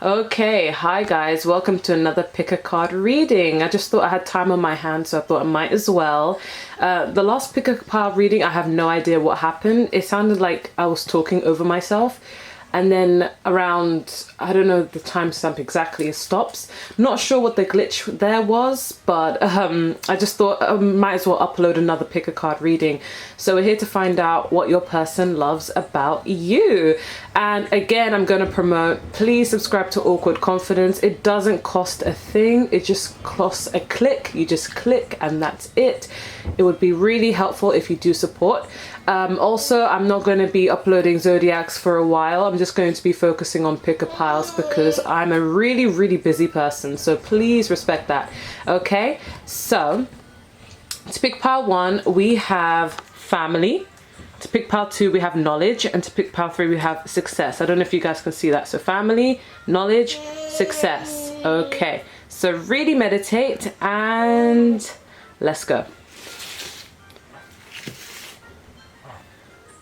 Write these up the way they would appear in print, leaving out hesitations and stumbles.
Okay, hi guys, welcome to another pick a card reading. I just thought I had time on my hands, so I thought I might as well. The last pick a card reading, I have no idea what happened. It sounded like I was talking over myself, and then around, I don't know the timestamp exactly, it stops. Not sure what the glitch there was, but I just thought I might as well upload another pick a card reading. So we're here to find out what your person loves about you. And again, I'm going to promote, please subscribe to Awkward Confidence. It doesn't cost a thing, it just costs a click. You just click and that's it. It would be really helpful if you do support. Also, I'm not going to be uploading zodiacs for a while. I'm just going to be focusing on pick a piles because I'm a really busy person, so please respect that. Okay, so to pick pile 1 we have family, to pick pile 2 we have knowledge, and to pick pile 3 we have success. I don't know if you guys can see that. So family, knowledge, success. Okay, so really meditate and let's go.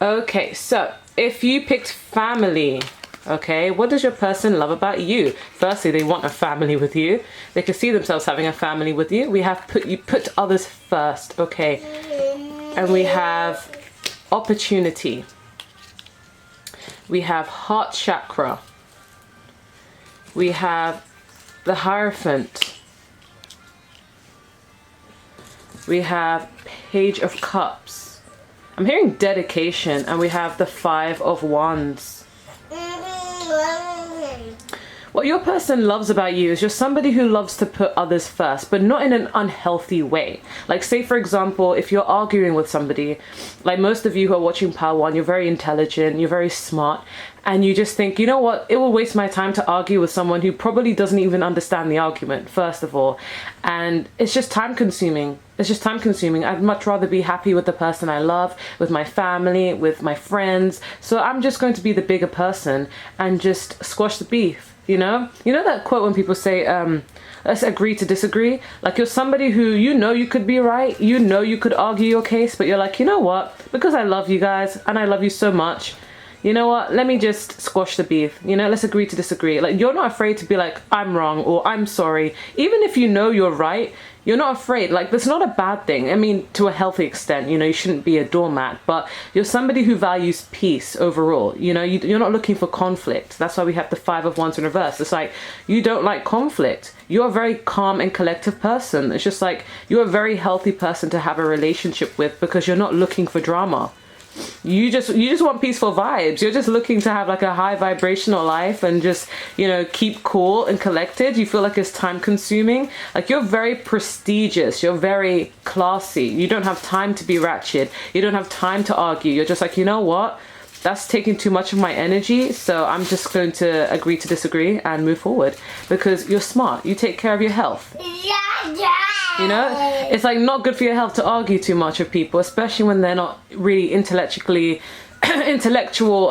Okay, so if you picked family, okay, what does your person love about you? Firstly, they want a family with you. They can see themselves having a family with you. We have you put others first, okay. And we have opportunity. We have heart chakra. We have the Hierophant. We have Page of Cups. I'm hearing dedication, and we have the 5 of Wands. What your person loves about you is you're somebody who loves to put others first, but not in an unhealthy way. Like, say for example, if you're arguing with somebody, like most of you who are watching pile 1, you're very intelligent, you're very smart, and you just think, you know what, it will waste my time to argue with someone who probably doesn't even understand the argument, first of all. And it's just time consuming. It's just time consuming. I'd much rather be happy with the person I love, with my family, with my friends. So I'm just going to be the bigger person and just squash the beef, you know? You know that quote when people say, let's agree to disagree? Like, you're somebody who, you know, you could be right, you know, you could argue your case, but you're like, you know what, because I love you guys and I love you so much, you know what, let me just squash the beef, you know, let's agree to disagree. Like, you're not afraid to be like, I'm wrong, or I'm sorry. Even if you know you're right, you're not afraid. Like, that's not a bad thing. I mean, to a healthy extent, you know, you shouldn't be a doormat, but you're somebody who values peace overall. You know, you're not looking for conflict. That's why we have the 5 of Wands in reverse. It's like, you don't like conflict. You're a very calm and collective person. It's just like, you're a very healthy person to have a relationship with because you're not looking for drama. You just want peaceful vibes. You're just looking to have like a high vibrational life and just, you know, keep cool and collected. You feel like it's time consuming. Like, you're very prestigious. You're very classy. You don't have time to be ratchet. You don't have time to argue. You're just like, you know what? That's taking too much of my energy, so I'm just going to agree to disagree and move forward because you're smart. You take care of your health. You know, it's like not good for your health to argue too much with people, especially when they're not really intellectual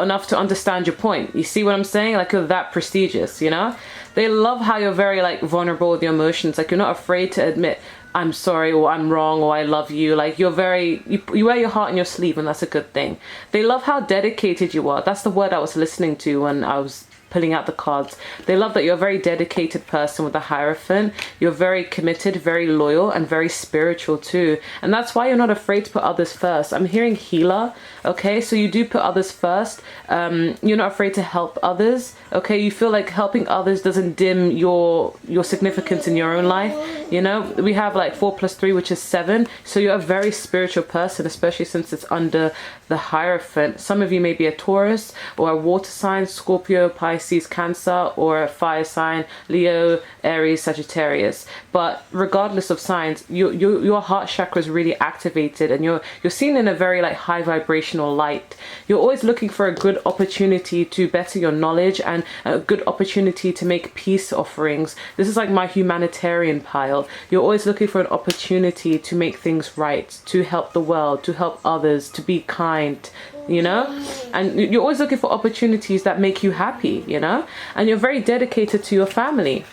enough to understand your point. You see what I'm saying? Like, you're that prestigious, you know? They love how you're very like vulnerable with your emotions. Like, you're not afraid to admit, I'm sorry, or I'm wrong, or I love you. Like, you're very, you wear your heart on your sleeve, and that's a good thing. They love how dedicated you are. That's the word I was listening to when I was pulling out the cards. They love that you're a very dedicated person with the Hierophant. You're very committed, very loyal, and very spiritual too. And that's why you're not afraid to put others first. I'm hearing healer. Okay, so you do put others first. You're not afraid to help others. Okay, you feel like helping others doesn't dim your significance in your own life. You know, we have like 4 + 3, which is 7. So you're a very spiritual person, especially since it's under the Hierophant. Some of you may be a Taurus or a water sign, Scorpio, Pisces, Cancer, or a fire sign, Leo, Aries, Sagittarius. But regardless of signs, your heart chakra is really activated, and you're seen in a very like high vibrational light. You're always looking for a good opportunity to better your knowledge and a good opportunity to make peace offerings. This is like my humanitarian pile. You're always looking for an opportunity to make things right, to help the world, to help others, to be kind, you know, and you're always looking for opportunities that make you happy, you know, and you're very dedicated to your family.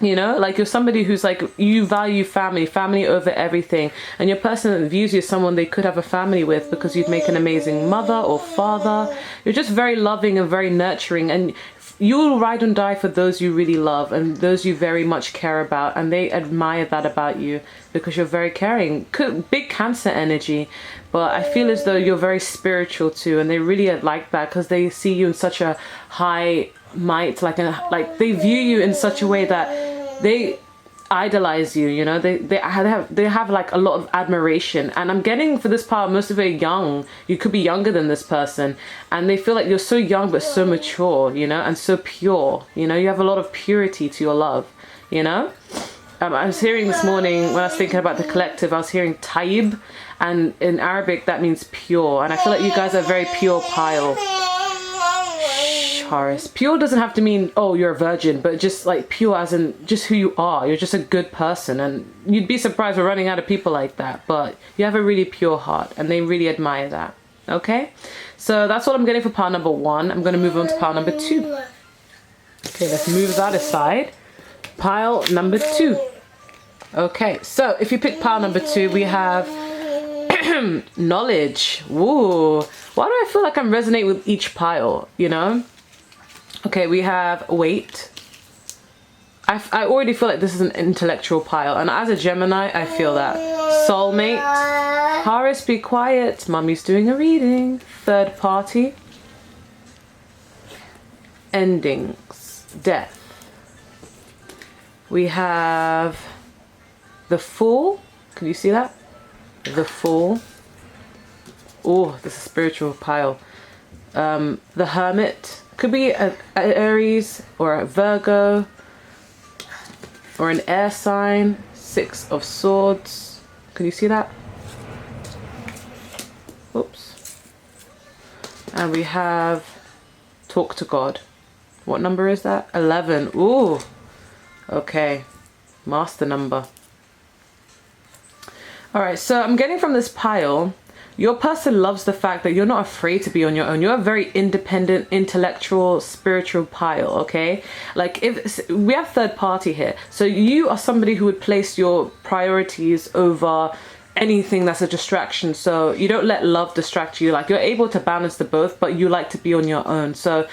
You know, like, you're somebody who's like, you value family over everything, and your person views you as someone they could have a family with because you'd make an amazing mother or father. You're just very loving and very nurturing, and you'll ride and die for those you really love and those you very much care about, and they admire that about you because you're very caring. Big Cancer energy, but I feel as though you're very spiritual too, and they really like that because they see you in such a high might, like they view you in such a way that they idolize you, you know. They have like a lot of admiration, and I'm getting for this power most of it young. You could be younger than this person, and they feel like you're so young but so mature, you know, and so pure, you know. You have a lot of purity to your love, you know. I was hearing this morning when I was thinking about the collective, I was hearing taib, and in Arabic that means pure, and I feel like you guys are a very pure pile. Taurus. Pure doesn't have to mean, oh, you're a virgin, but just like pure as in just who you are. You're just a good person, and you'd be surprised we're running out of people like that, but you have a really pure heart and they really admire that. Okay, so that's what I'm getting for pile number 1. I'm going to move on to pile number 2. Okay, let's move that aside. Pile number 2. Okay, so if you pick pile number 2, we have knowledge. Ooh, why do I feel like I'm resonating with each pile, you know? Okay, we have weight. I already feel like this is an intellectual pile, and as a Gemini, I feel that. Soulmate. Taurus, be quiet. Mummy's doing a reading. Third party. Endings. Death. We have the Fool. Can you see that? The Fool. Oh, this is a spiritual pile. The Hermit. Could be an Aries or a Virgo or an air sign. 6 of Swords. Can you see that? Oops. And we have Talk to God. What number is that? 11. Ooh. Okay. Master number. Alright, so I'm getting from this pile, your person loves the fact that you're not afraid to be on your own. You're a very independent, intellectual, spiritual pile, okay? Like, if we have third party here, so you are somebody who would place your priorities over anything that's a distraction. So you don't let love distract you. Like, you're able to balance the both, but you like to be on your own. So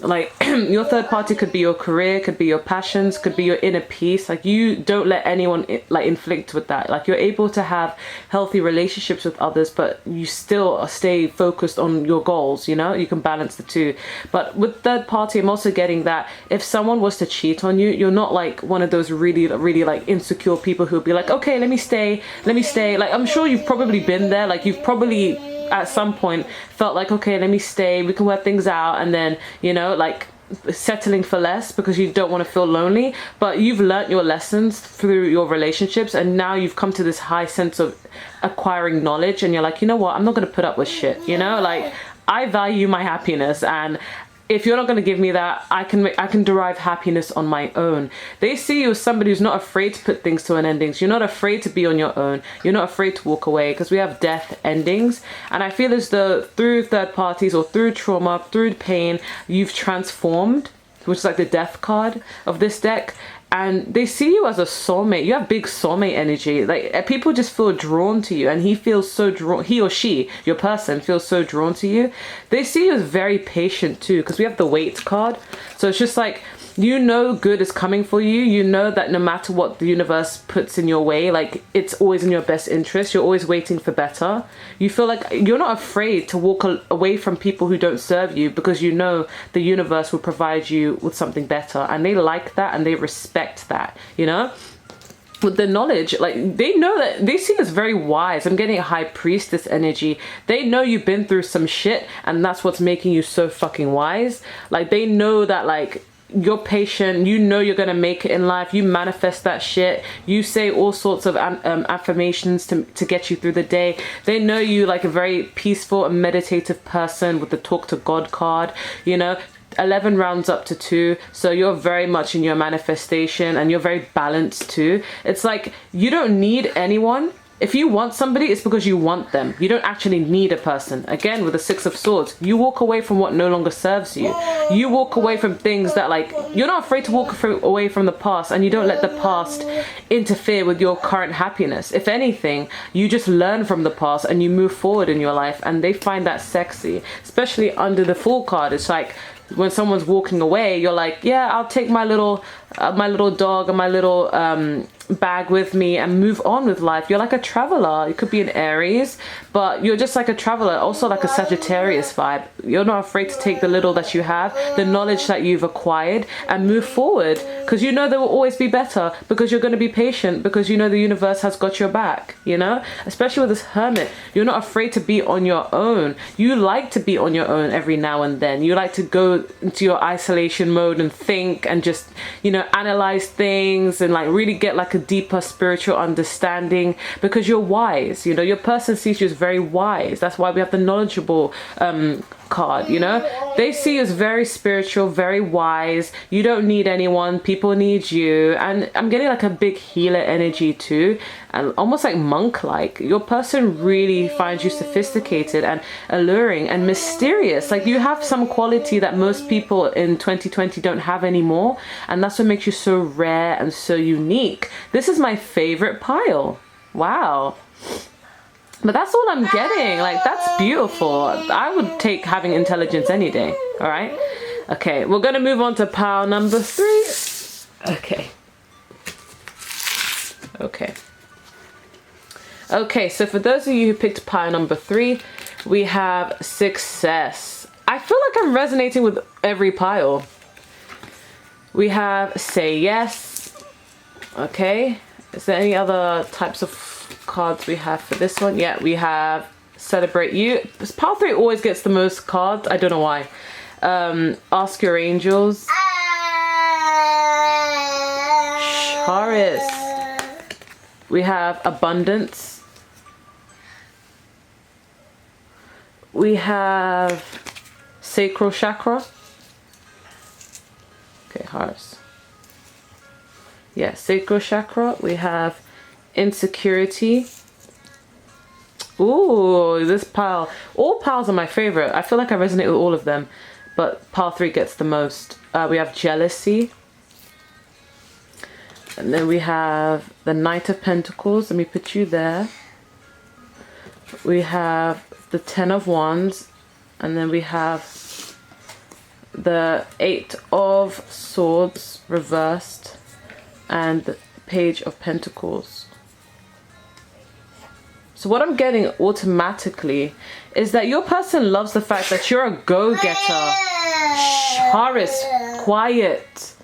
like your third party could be your career, could be your passions, could be your inner peace. Like, you don't let anyone like inflict with that. Like, you're able to have healthy relationships with others, but you still stay focused on your goals, you know. You can balance the two. But with third party, I'm also getting that if someone was to cheat on you, you're not like one of those really like insecure people who'll be like, okay, let me stay. Like, I'm sure you've probably been there. Like, you've probably at some point felt like, okay, let me stay, we can work things out, and then, you know, like settling for less because you don't want to feel lonely. But you've learnt your lessons through your relationships, and now you've come to this high sense of acquiring knowledge, and you're like, you know what, I'm not going to put up with shit, you know. Like, I value my happiness, and if you're not going to give me that, I can derive happiness on my own. They see you as somebody who's not afraid to put things to an ending. So you're not afraid to be on your own. You're not afraid to walk away, because we have death endings. And I feel as though through third parties or through trauma, through pain, you've transformed, which is like the death card of this deck. And they see you as a soulmate. You have big soulmate energy. Like, people just feel drawn to you, and he feels so drawn, he or she, your person, feels so drawn to you. They see you as very patient too, because we have the Wait card. So it's just like, you know, good is coming for you. You know that no matter what the universe puts in your way, like, it's always in your best interest. You're always waiting for better. You feel like you're not afraid to walk away from people who don't serve you, because you know the universe will provide you with something better. And they like that, and they respect that, you know. With the knowledge, like, they know that, they see us very wise. I'm getting a high priestess energy. They know you've been through some shit, and that's what's making you so fucking wise. Like, they know that, like, you're patient, you know you're gonna make it in life, you manifest that shit, you say all sorts of affirmations to get you through the day. They know you like a very peaceful and meditative person with the Talk to God card, you know. 11 rounds up to 2, so you're very much in your manifestation, and you're very balanced too. It's like, you don't need anyone. If you want somebody, it's because you want them. You don't actually need a person. Again, with the 6 of Swords, you walk away from what no longer serves you. You walk away from things that, like, you're not afraid to walk away from the past, and you don't let the past interfere with your current happiness. If anything, you just learn from the past and you move forward in your life, and they find that sexy. Especially under the Fool card, it's like, when someone's walking away, you're like, yeah, I'll take my little dog and my little bag with me and move on with life. You're like a traveler. You could be an Aries, but you're just like a traveler, also like a Sagittarius vibe. You're not afraid to take the little that you have, the knowledge that you've acquired, and move forward, because you know there will always be better, because you're going to be patient, because you know the universe has got your back, you know. Especially with this Hermit, you're not afraid to be on your own. You like to be on your own every now and then. You like to go into your isolation mode and think and just, you know, analyze things and like really get like a deeper spiritual understanding, because you're wise. You know, your person sees you as very wise. That's why we have the knowledgeable card. You know, they see you as very spiritual, very wise. You don't need anyone, people need you. And I'm getting like a big healer energy too, and almost like monk like. Your person really finds you sophisticated and alluring and mysterious. Like you have some quality that most people in 2020 don't have anymore, and that's what makes you so rare and so unique. This is my favorite pile. Wow. But that's all I'm getting. Like, that's beautiful. I would take having intelligence any day. All right. Okay, we're going to move on to pile number 3. Okay. Okay, so for those of you who picked pile number 3, we have success. I feel like I'm resonating with every pile. We have say yes. Okay. Is there any other types of cards we have for this one? Yeah, we have celebrate you. Pile 3 always gets the most cards. I don't know why. Ask your angels. Taurus. We have abundance. We have sacral chakra. Okay, Taurus. Yeah, sacral chakra. We have insecurity. Ooh, this pile. All piles are my favorite. I feel like I resonate with all of them, but pile 3 gets the most. We have jealousy. And then we have the Knight of Pentacles. Let me put you there. We have the 10 of Wands. And then we have the 8 of Swords reversed. And the Page of Pentacles. So what I'm getting automatically is that your person loves the fact that you're a go-getter. Taurus, quiet.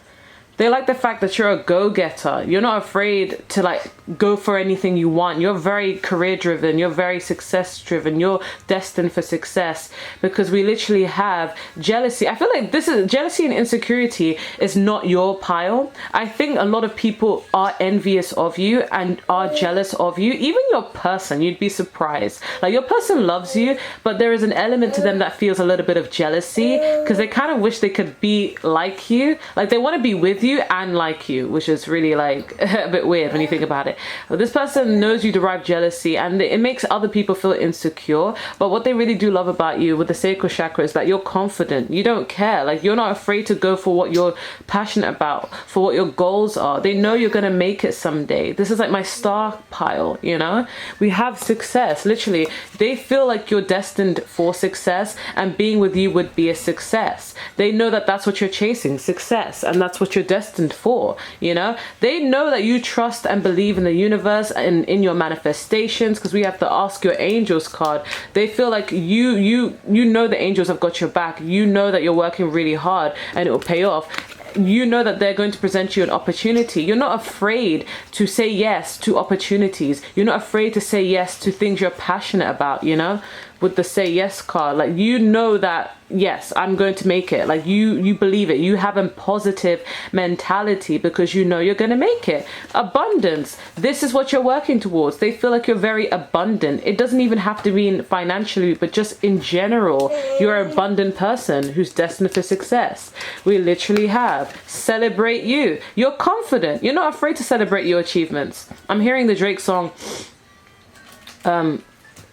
They like the fact that you're a go-getter. You're not afraid to like go for anything you want. You're very career driven. You're very success driven. You're destined for success, because we literally have jealousy. I feel like this is jealousy and insecurity is not your pile. I think a lot of people are envious of you and are jealous of you. Even your person, you'd be surprised. Like your person loves you, but there is an element to them that feels a little bit of jealousy, because they kind of wish they could be like you. Like they want to be with you and like you, which is really like a bit weird when you think about it. But this person knows you derive jealousy, and it makes other people feel insecure. But what they really do love about you with the sacral chakra is that you're confident. You don't care. Like you're not afraid to go for what you're passionate about, for what your goals are. They know you're going to make it someday. This is like my star pile, you know. We have success. Literally, they feel like you're destined for success, and being with you would be a success. They know that that's what you're chasing, success, and that's what you're destined for, you know. They know that you trust and believe in the universe and in your manifestations, because we have to ask your angels card. They feel like you know the angels have got your back. You know that you're working really hard and it will pay off. You know that they're going to present you an opportunity. You're not afraid to say yes to opportunities. You're not afraid to say yes to things you're passionate about, you know, with the say yes card. Like, you know that, yes, I'm going to make it. Like you believe it. You have a positive mentality because you know you're going to make it. Abundance. This is what you're working towards. They feel like you're very abundant. It doesn't even have to be financially, but just in general, you're an abundant person who's destined for success. We literally have celebrate you. You're confident. You're not afraid to celebrate your achievements. I'm hearing the Drake song,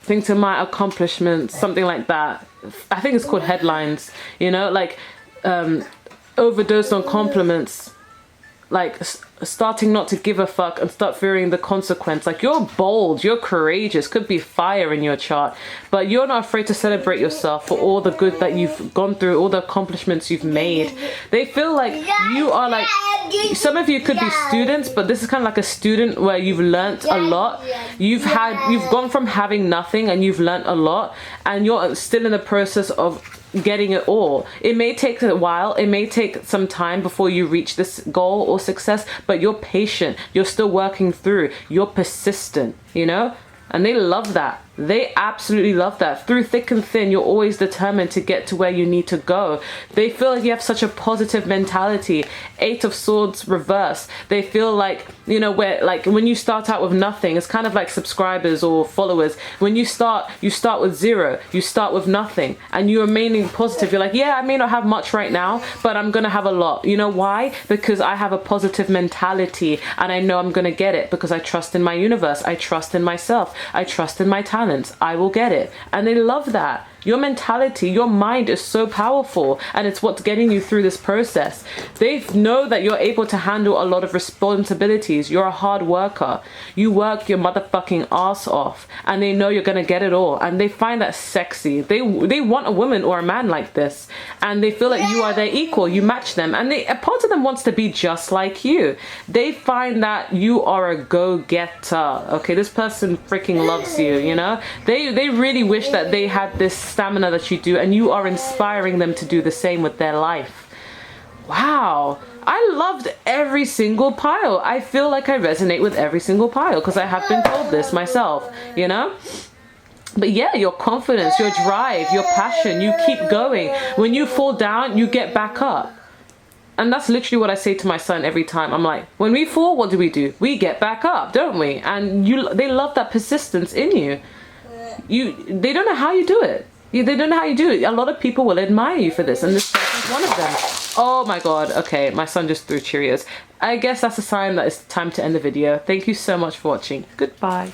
think to my accomplishments, something like that. I think it's called Headlines, you know, like overdosed on compliments. like starting not to give a fuck and start fearing the consequence. Like, you're bold, you're courageous, could be fire in your chart, but you're not afraid to celebrate yourself for all the good that you've gone through, all the accomplishments you've made. They feel like you are like, some of you could be students, but this is kind of like a student where you've learnt a lot. You've gone from having nothing and you've learnt a lot, and you're still in the process of getting it all. It may take a while, it may take some time before you reach this goal or success, but you're patient, you're still working through, you're persistent, you know? And they love that. They absolutely love that. Through thick and thin, you're always determined to get to where you need to go. They feel like you have such a positive mentality. 8 of Swords reverse. They feel like, you know, where like when you start out with nothing, it's kind of like subscribers or followers. When you start with 0, you start with nothing, and you're remaining positive. You're like, yeah, I may not have much right now, but I'm gonna have a lot. You know why? Because I have a positive mentality, and I know I'm gonna get it because I trust in my universe. I trust in myself. I trust in my talent. I will get it. And they love that. Your mentality, your mind is so powerful, and it's what's getting you through this process. They know that you're able to handle a lot of responsibilities. You're a hard worker. You work your motherfucking ass off, and they know you're gonna get it all, and they find that sexy. They want a woman or a man like this, and they feel like you are their equal. You match them, and a part of them wants to be just like you. They find that you are a go-getter. Okay, this person freaking loves you, you know? They really wish that they had this stamina that you do, and you are inspiring them to do the same with their life. Wow, I loved every single pile. I feel like I resonate with every single pile because I have been told this myself, you know? But yeah, your confidence, your drive, your passion, you keep going. When you fall down, you get back up. And that's literally what I say to my son every time. I'm like, when we fall, what do? We get back up, don't we? And they love that persistence in you. They don't know how you do it. They don't know how you do it. A lot of people will admire you for this, and this person's one of them. Oh my god. Okay, my son just threw Cheerios. I guess that's a sign that it's time to end the video. Thank you so much for watching. Goodbye.